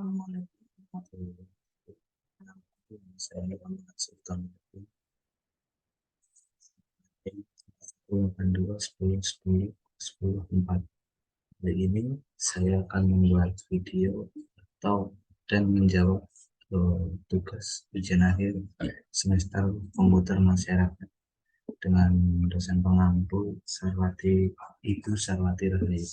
Saya Sultan 10 10 10 10 4. Hari ini saya akan membuat video atau dan menjawab tugas ujian akhir semester komputer masyarakat dengan dosen pengampu Ibu Sarwati Rahayu.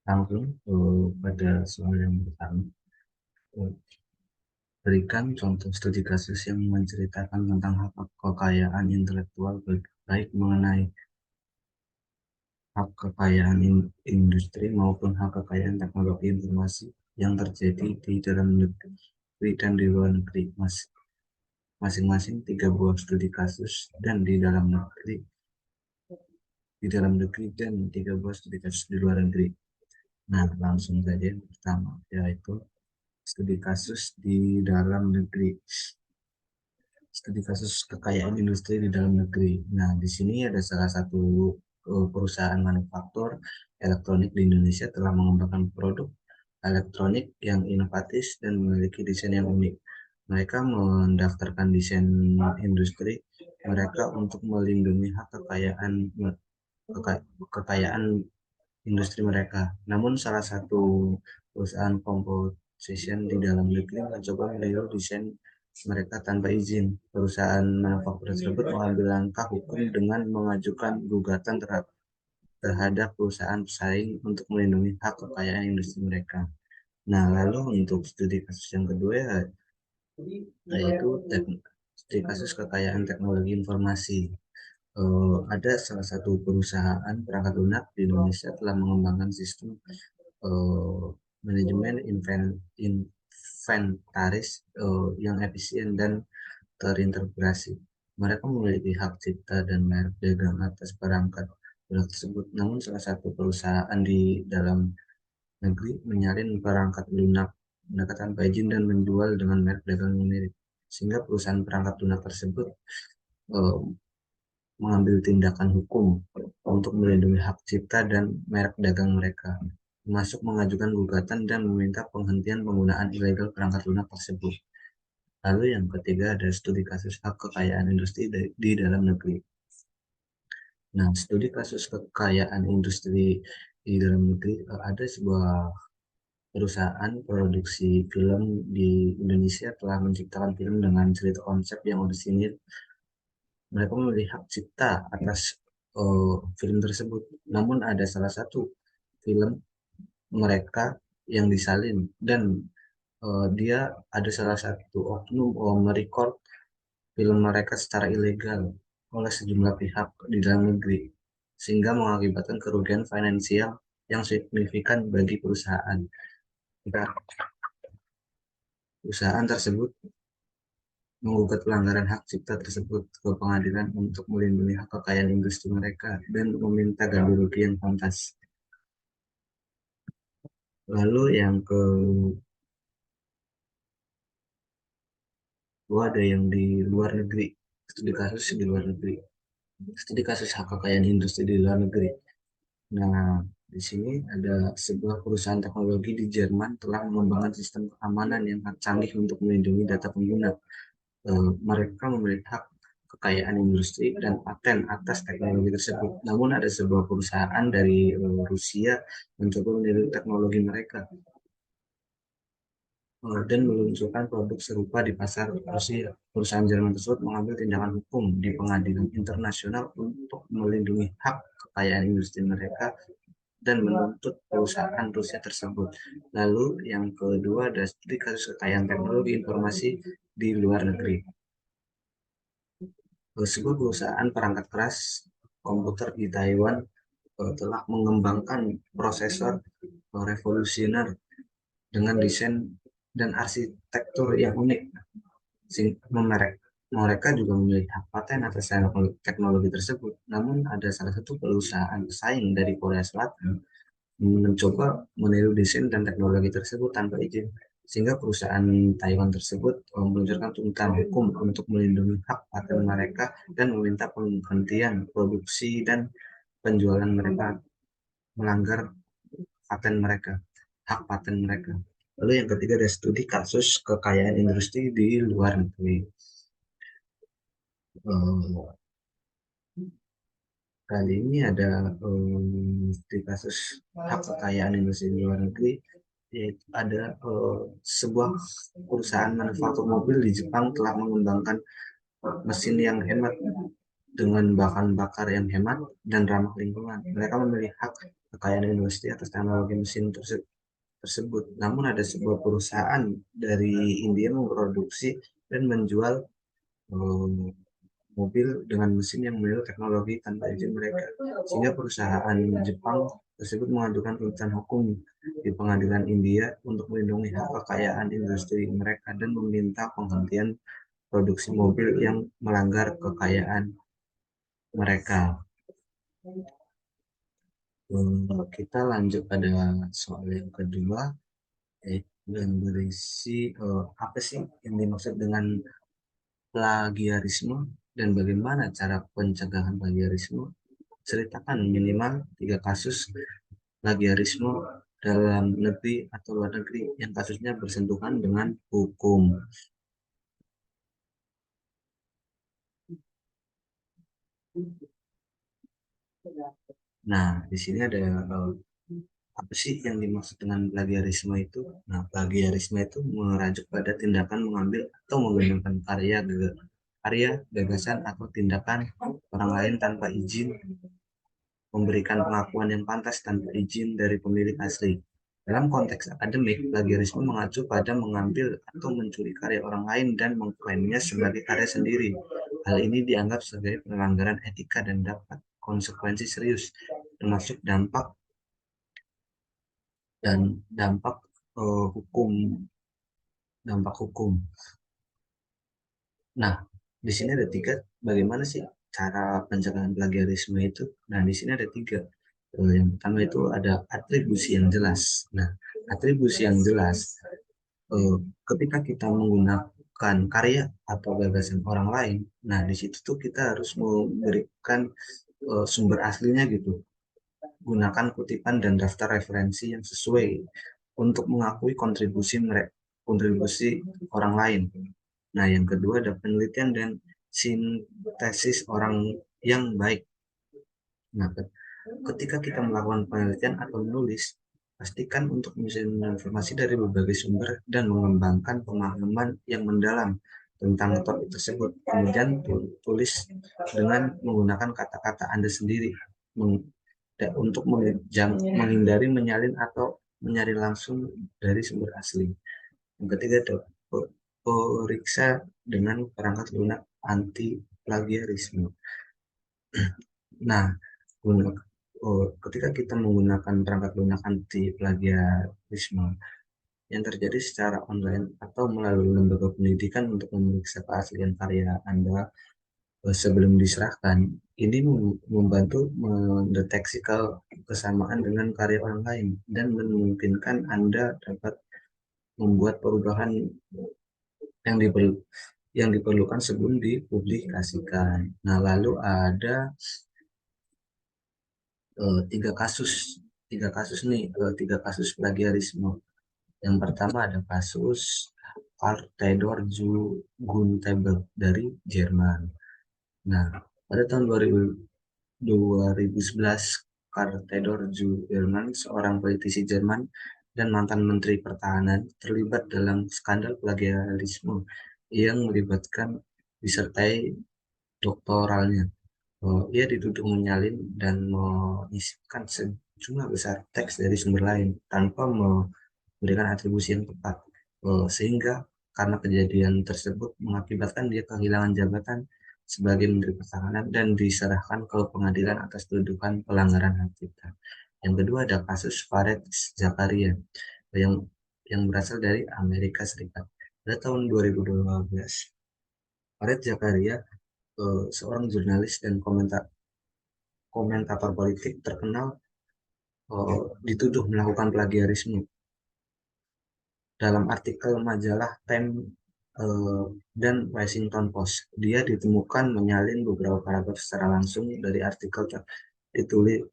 Langsung pada soal yang pertama, berikan contoh studi kasus yang menceritakan tentang hak kekayaan intelektual, baik mengenai hak kekayaan industri maupun hak kekayaan teknologi informasi yang terjadi di dalam negeri dan di luar negeri. Masing-masing 3 buah studi kasus dan di dalam negeri dan 3 buah studi kasus di luar negeri. Nah, langsung saja yang pertama, yaitu studi kasus di dalam negeri. Studi kasus kekayaan industri di dalam negeri. Nah, di sini ada salah satu perusahaan manufaktur elektronik di Indonesia telah mengembangkan produk elektronik yang inovatif dan memiliki desain yang unik. Mereka mendaftarkan desain industri mereka untuk melindungi hak kekayaan industri mereka. Namun salah satu perusahaan composition di dalam negeri mencoba meniru desain mereka tanpa izin. Perusahaan manufaktur tersebut mengambil langkah hukum dengan mengajukan gugatan terhadap perusahaan pesaing untuk melindungi hak kekayaan industri mereka. Nah, lalu untuk studi kasus yang kedua yaitu studi kasus kekayaan teknologi informasi. Ada salah satu perusahaan perangkat lunak di Indonesia telah mengembangkan sistem manajemen inventaris yang efisien dan terintegrasi. Mereka memiliki hak cipta dan merek dagang atas perangkat lunak tersebut. Namun salah satu perusahaan di dalam negeri menyalin perangkat lunak mereka tanpa izin dan menjual dengan merek dagang yang mirip. Sehingga perusahaan perangkat lunak tersebut eh, mengambil tindakan hukum untuk melindungi hak cipta dan merek dagang mereka, termasuk mengajukan gugatan dan meminta penghentian penggunaan ilegal perangkat lunak tersebut. Lalu yang ketiga ada studi kasus hak kekayaan industri di dalam negeri. Nah, studi kasus kekayaan industri di dalam negeri, ada sebuah perusahaan produksi film di Indonesia telah menciptakan film dengan cerita konsep yang orisinil. Mereka memiliki hak cipta atas film tersebut. Namun ada salah satu film mereka yang disalin dan dia ada salah satu oknum merecord film mereka secara ilegal oleh sejumlah pihak di dalam negeri sehingga mengakibatkan kerugian finansial yang signifikan bagi perusahaan. Nah, perusahaan tersebut menggugat pelanggaran hak cipta tersebut ke pengadilan untuk melindungi hak kekayaan industri mereka dan meminta ganti rugi yang pantas. Lalu yang kedua ada yang di luar negeri, studi kasus di luar negeri, studi kasus hak kekayaan industri di luar negeri. Nah, di sini ada sebuah perusahaan teknologi di Jerman telah mengembangkan sistem keamanan yang canggih untuk melindungi data pengguna. Mereka memiliki hak kekayaan industri dan paten atas teknologi tersebut. Namun ada sebuah perusahaan dari Rusia mencoba meniru teknologi mereka dan meluncurkan produk serupa di pasar Rusia. Perusahaan Jerman tersebut mengambil tindakan hukum di pengadilan internasional untuk melindungi hak kekayaan industri mereka dan menuntut perusahaan Rusia tersebut. Lalu yang kedua ada studi kasus kekayaan teknologi informasi di luar negeri. Sebuah perusahaan perangkat keras komputer di Taiwan telah mengembangkan prosesor revolusioner dengan desain dan arsitektur yang unik. Mereka juga memiliki hak paten atas teknologi tersebut. Namun ada salah satu perusahaan pesaing dari Korea Selatan mencoba meniru desain dan teknologi tersebut tanpa izin. sehingga perusahaan Taiwan tersebut meluncurkan tuntutan hukum untuk melindungi hak paten mereka dan meminta penghentian produksi dan penjualan mereka melanggar paten mereka, hak paten mereka. Lalu yang ketiga ada studi kasus kekayaan industri di luar negeri. Eh, Kali ini ada studi kasus hak kekayaan industri di luar negeri, yaitu ada sebuah perusahaan manufaktur mobil di Jepang telah mengembangkan mesin yang hemat dengan bahan bakar yang hemat dan ramah lingkungan. Mereka memilih hak kekayaan industri atas teknologi mesin tersebut. Namun ada sebuah perusahaan dari India memproduksi dan menjual eh, mobil dengan mesin yang meniru teknologi tanpa izin mereka. Sehingga perusahaan Jepang tersebut mengajukan tuntutan hukum di pengadilan India untuk melindungi hak kekayaan industri mereka dan meminta penghentian produksi mobil yang melanggar kekayaan mereka. Kita lanjut pada soal yang kedua, yang berisi apa sih yang dimaksud dengan plagiarisme dan bagaimana cara pencegahan plagiarisme. Ceritakan minimal 3 kasus plagiarisme dalam negeri atau luar negeri yang kasusnya bersentuhan dengan hukum. Nah, di sini ada apa sih yang dimaksud dengan plagiarisme itu? Nah, plagiarisme itu merujuk pada tindakan mengambil atau menggunakan karya, gagasan, atau tindakan orang lain tanpa izin, memberikan pengakuan yang pantas tanpa izin dari pemilik asli. Dalam konteks akademik, plagiarisme mengacu pada mengambil atau mencuri karya orang lain dan mengklaimnya sebagai karya sendiri. Hal ini dianggap sebagai pelanggaran etika dan dapat konsekuensi serius, termasuk dan dampak hukum, dampak hukum. Nah, di sini ada tiga. Bagaimana sih cara pencegahan plagiarisme itu? Nah, di sini ada tiga. Yang pertama itu ada atribusi yang jelas. Nah, atribusi yang jelas eh, ketika kita menggunakan karya atau gagasan orang lain, nah di situ tuh kita harus memberikan sumber aslinya gitu. Gunakan kutipan dan daftar referensi yang sesuai untuk mengakui kontribusi orang lain. Nah, yang kedua ada penelitian dan sintesis orang yang baik. Nah, ketika kita melakukan penelitian atau menulis, pastikan untuk menyusun informasi dari berbagai sumber dan mengembangkan pemahaman yang mendalam tentang topik tersebut. Kemudian tulis dengan menggunakan kata-kata Anda sendiri untuk menghindari menyalin atau mencari langsung dari sumber asli. Yang ketiga, periksa dengan perangkat lunak anti plagiarisme. Nah, ketika kita menggunakan perangkat lunak anti plagiarisme yang terjadi secara online atau melalui lembaga pendidikan untuk memeriksa keaslian karya Anda sebelum diserahkan, ini membantu mendeteksi kesamaan dengan karya orang lain dan memungkinkan Anda dapat membuat perubahan yang diperlukan sebelum dipublikasikan. Nah, lalu ada 3 kasus, 3 kasus plagiarisme. Yang pertama ada kasus Karl Theodor Guntebel dari Jerman. Nah, pada tahun 2011, Karl Theodor Jerman, seorang politisi Jerman dan mantan Menteri Pertahanan, terlibat dalam skandal plagiarisme yang melibatkan disertai doktoralnya. Ia dituduh menyalin dan menyisipkan sejumlah besar teks dari sumber lain tanpa memberikan atribusi yang tepat, sehingga karena kejadian tersebut mengakibatkan dia kehilangan jabatan sebagai Menteri Pertahanan dan diserahkan ke pengadilan atas tuduhan pelanggaran hak cipta. Yang kedua ada kasus Fareed Zakaria yang berasal dari Amerika Serikat. Pada tahun 2012, Fareed Zakaria, seorang jurnalis dan komentator politik terkenal, dituduh melakukan plagiarisme. dalam artikel majalah Time eh, dan Washington Post. Dia ditemukan menyalin beberapa paragraf secara langsung dari artikel ditulis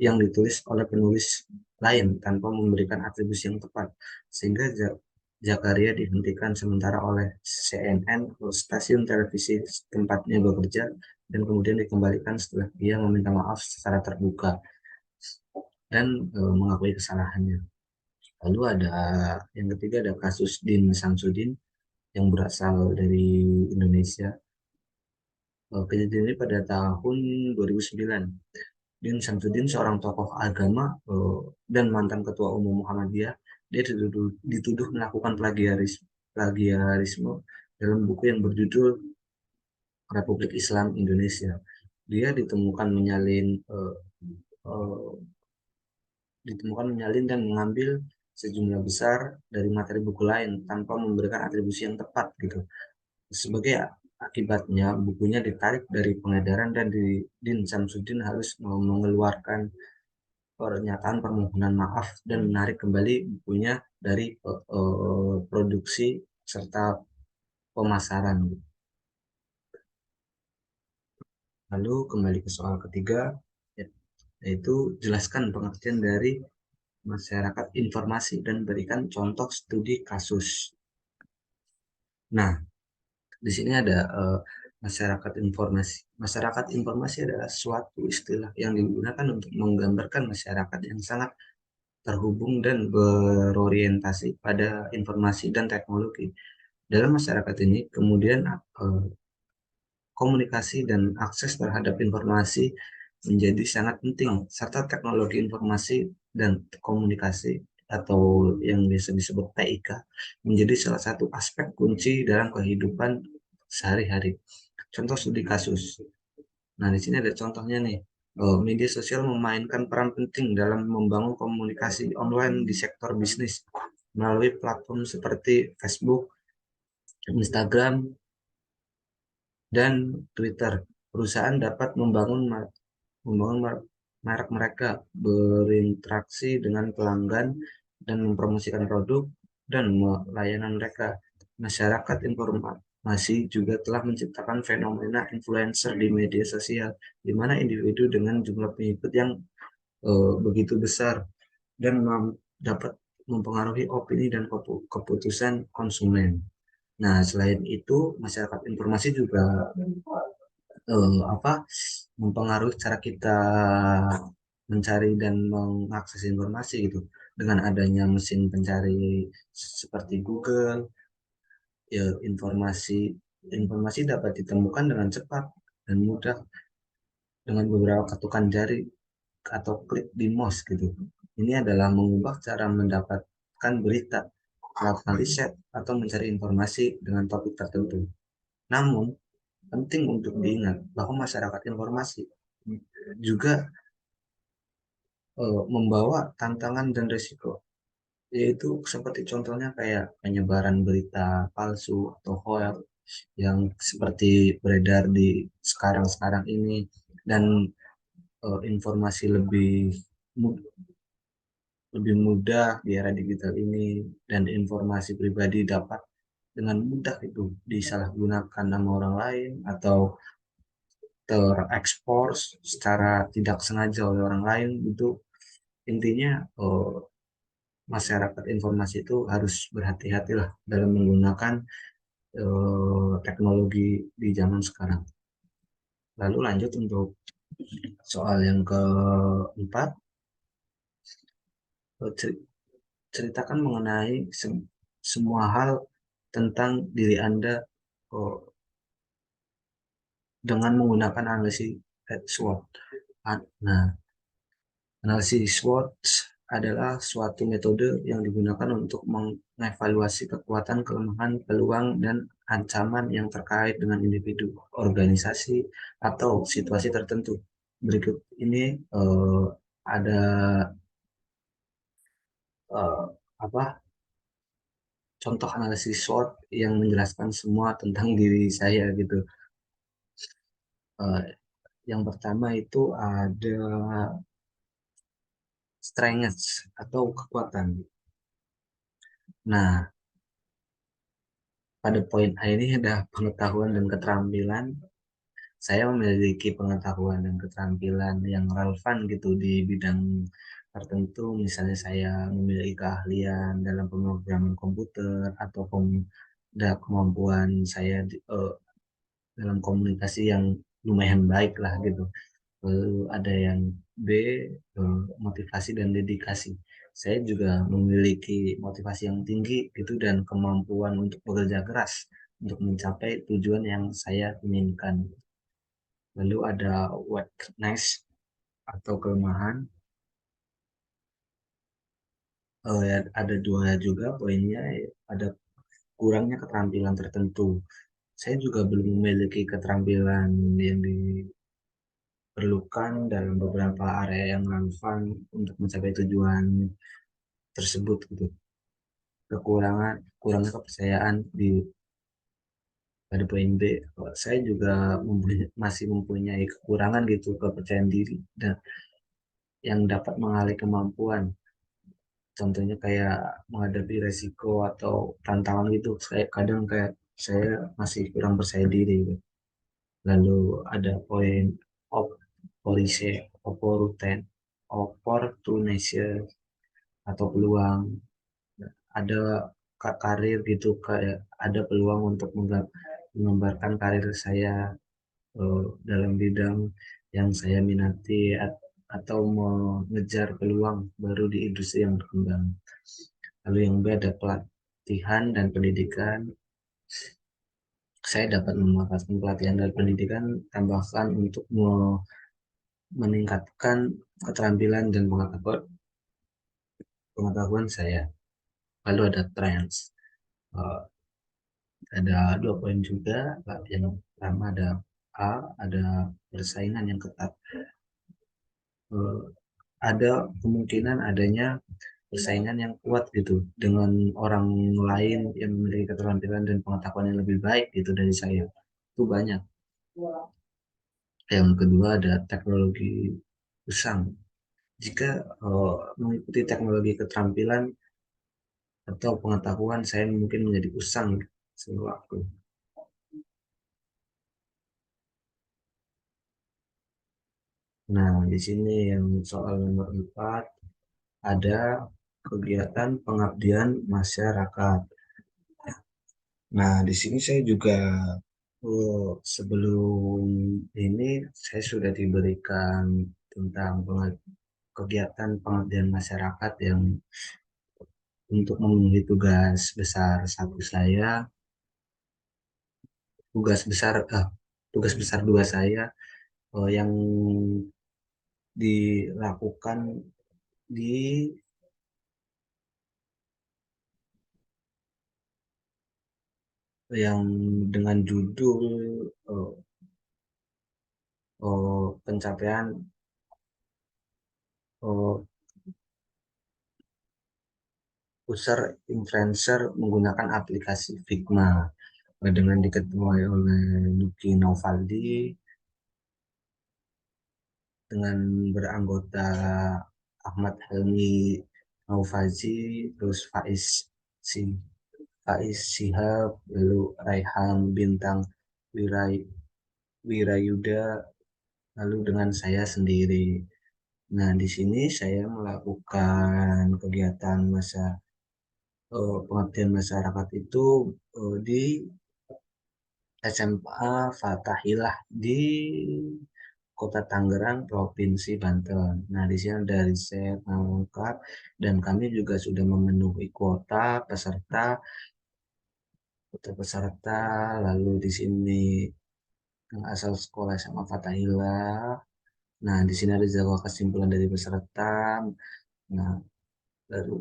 yang ditulis oleh penulis lain tanpa memberikan atribusi yang tepat, sehingga Zakaria dihentikan sementara oleh CNN, stasiun televisi tempatnya bekerja, dan kemudian dikembalikan setelah dia meminta maaf secara terbuka dan mengakui kesalahannya. Lalu ada yang ketiga, ada kasus Din Samsudin yang berasal dari Indonesia. Kejadian ini pada tahun 2009. Din Samsudin, seorang tokoh agama dan mantan ketua umum Muhammadiyah, dia dituduh melakukan plagiarisme dalam buku yang berjudul Republik Islam Indonesia. Dia eh, ditemukan menyalin dan mengambil sejumlah besar dari materi buku lain tanpa memberikan atribusi yang tepat gitu. Sebagai akibatnya, bukunya ditarik dari pengedaran dan Din Samsudin harus mengeluarkan pernyataan permohonan maaf dan menarik kembali bukunya dari produksi serta pemasaran. Lalu kembali ke soal ketiga, yaitu jelaskan pengertian dari masyarakat informasi dan berikan contoh studi kasus. Nah, di sini ada masyarakat informasi. Masyarakat informasi adalah suatu istilah yang digunakan untuk menggambarkan masyarakat yang sangat terhubung dan berorientasi pada informasi dan teknologi. Dalam masyarakat ini, kemudian komunikasi dan akses terhadap informasi menjadi sangat penting, serta teknologi informasi dan komunikasi atau yang biasa disebut TIK menjadi salah satu aspek kunci dalam kehidupan sehari-hari. Contoh studi kasus. Nah, di sini ada contohnya nih. Media sosial memainkan peran penting dalam membangun komunikasi online di sektor bisnis melalui platform seperti Facebook, Instagram, dan Twitter. Perusahaan dapat membangun merek mereka, berinteraksi dengan pelanggan, dan mempromosikan produk dan layanan mereka. Masyarakat informasi juga telah menciptakan fenomena influencer di media sosial, di mana individu dengan jumlah pengikut yang begitu besar dan dapat mempengaruhi opini dan keputusan konsumen. Nah, selain itu, masyarakat informasi juga apa mempengaruhi cara kita mencari dan mengakses informasi gitu. Dengan adanya mesin pencari seperti Google, ya informasi informasi dapat ditemukan dengan cepat dan mudah dengan beberapa ketukan jari atau klik di mouse gitu. Ini adalah mengubah cara mendapatkan berita, melakukan riset, atau mencari informasi dengan topik tertentu. Namun, penting untuk diingat bahwa masyarakat informasi juga membawa tantangan dan risiko, yaitu seperti contohnya kayak penyebaran berita palsu atau hoax yang seperti beredar di sekarang-sekarang ini, dan informasi lebih mudah di era digital ini, dan informasi pribadi dapat dengan mudah itu disalahgunakan nama orang lain atau terekspos secara tidak sengaja oleh orang lain. Itu intinya masyarakat informasi itu harus berhati-hatilah dalam menggunakan teknologi di zaman sekarang. Lalu lanjut untuk soal yang keempat, ceritakan mengenai semua hal tentang diri Anda oh, dengan menggunakan analisis SWOT. Nah, analisis SWOT adalah suatu metode yang digunakan untuk mengevaluasi kekuatan, kelemahan, peluang, dan ancaman yang terkait dengan individu, organisasi, atau situasi tertentu. Berikut ini ada eh, apa contoh analisis SWOT yang menjelaskan semua tentang diri saya gitu. Eh, yang pertama itu ada strengths atau kekuatan. Nah, pada poin A ini ada pengetahuan dan keterampilan. Saya memiliki pengetahuan dan keterampilan yang relevan gitu di bidang tertentu. Misalnya saya memiliki keahlian dalam pemrograman komputer atau ada kemampuan saya dalam komunikasi yang lumayan baik lah gitu. Lalu ada yang B, motivasi dan dedikasi. Saya juga memiliki motivasi yang tinggi gitu dan kemampuan untuk bekerja keras untuk mencapai tujuan yang saya inginkan. Lalu ada weakness atau kelemahan. Ya, ada dua juga poinnya, ada kurangnya keterampilan tertentu. Saya juga belum memiliki keterampilan yang diperlukan dalam beberapa area yang relevan untuk mencapai tujuan tersebut gitu. Kurangnya kepercayaan di pada poin B. Saya juga masih mempunyai kekurangan gitu kepercayaan diri dan yang dapat mengalih kemampuan. Contohnya kayak menghadapi resiko atau tantangan gitu. Saya kadang kayak saya masih kurang percaya diri gitu. Lalu ada poin opportunity atau peluang, ada karir gitu, kayak ada peluang untuk mengembangkan karir saya dalam bidang yang saya minati atau mengejar peluang baru di industri yang berkembang. Lalu yang B ada pelatihan dan pendidikan. Saya dapat memanfaatkan pelatihan dan pendidikan tambahkan untuk meningkatkan keterampilan dan pengetahuan saya. Lalu ada trends. Eh, ada dua poin juga. Yang pertama ada A, ada persaingan yang ketat. Eh, ada kemungkinan adanya persaingan yang kuat gitu dengan orang lain yang memiliki keterampilan dan pengetahuan yang lebih baik gitu dari saya. Itu banyak. Yang kedua ada teknologi usang. Jika mengikuti teknologi keterampilan atau pengetahuan, saya mungkin menjadi usang sewaktu. Nah, di sini yang soal nomor 4 ada kegiatan pengabdian masyarakat. Nah, di sini saya juga sebelum ini saya sudah diberikan tentang kegiatan pengabdian masyarakat yang untuk memenuhi tugas besar satu saya, tugas besar tugas besar dua saya yang dilakukan di yang dengan judul eh, pencapaian eh, user influencer menggunakan aplikasi Figma dengan diketuai oleh Nuki Novaldi dengan beranggota Ahmad Helmi Naufazi, terus Si, Faiz Shihab, lalu Raihan Bintang Wirai, Wirayuda, lalu dengan saya sendiri. Nah, di sini saya melakukan kegiatan pengabdian masyarakat itu di SMA Fatahillah di Kota Tangerang, Provinsi Banten. Nah, di sini ada riset lengkap dan kami juga sudah memenuhi kuota peserta. Lalu di sini yang asal sekolah SMA Fatahillah. Nah, di sini ada jadwal kesimpulan dari peserta. Nah, lalu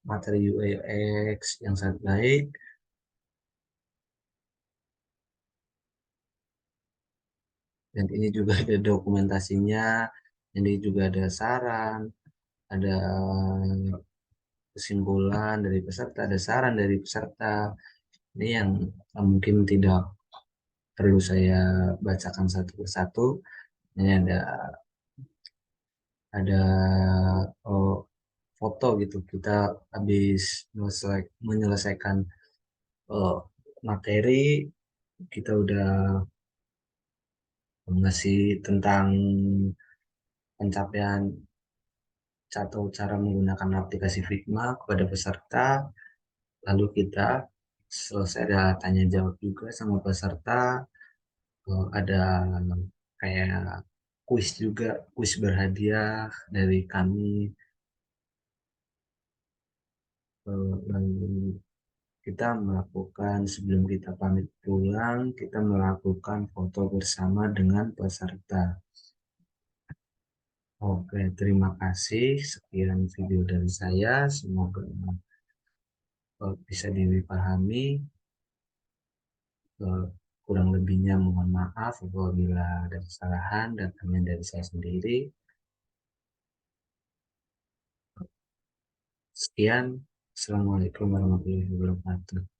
materi UX yang sangat baik. Dan ini juga ada dokumentasinya. Jadi juga ada saran, ada kesimpulan dari peserta, ada saran dari peserta. Ini yang mungkin tidak perlu saya bacakan satu persatu. Ini ada oh, foto gitu. Kita habis menyelesaikan eh, materi, kita udah ngasih tentang pencapaian atau cara menggunakan aplikasi Figma kepada peserta. Lalu kita selesai ada tanya jawab juga sama peserta. Ada kayak kuis juga, kuis berhadiah dari kami. Lalu kita melakukan, sebelum kita pamit pulang, kita melakukan foto bersama dengan peserta. Oke, terima kasih. Sekian video dari saya. Semoga bisa dipahami. Eh, Kurang lebihnya mohon maaf apabila ada kesalahan datangnya dari saya sendiri. Sekian. Assalamualaikum warahmatullahi wabarakatuh.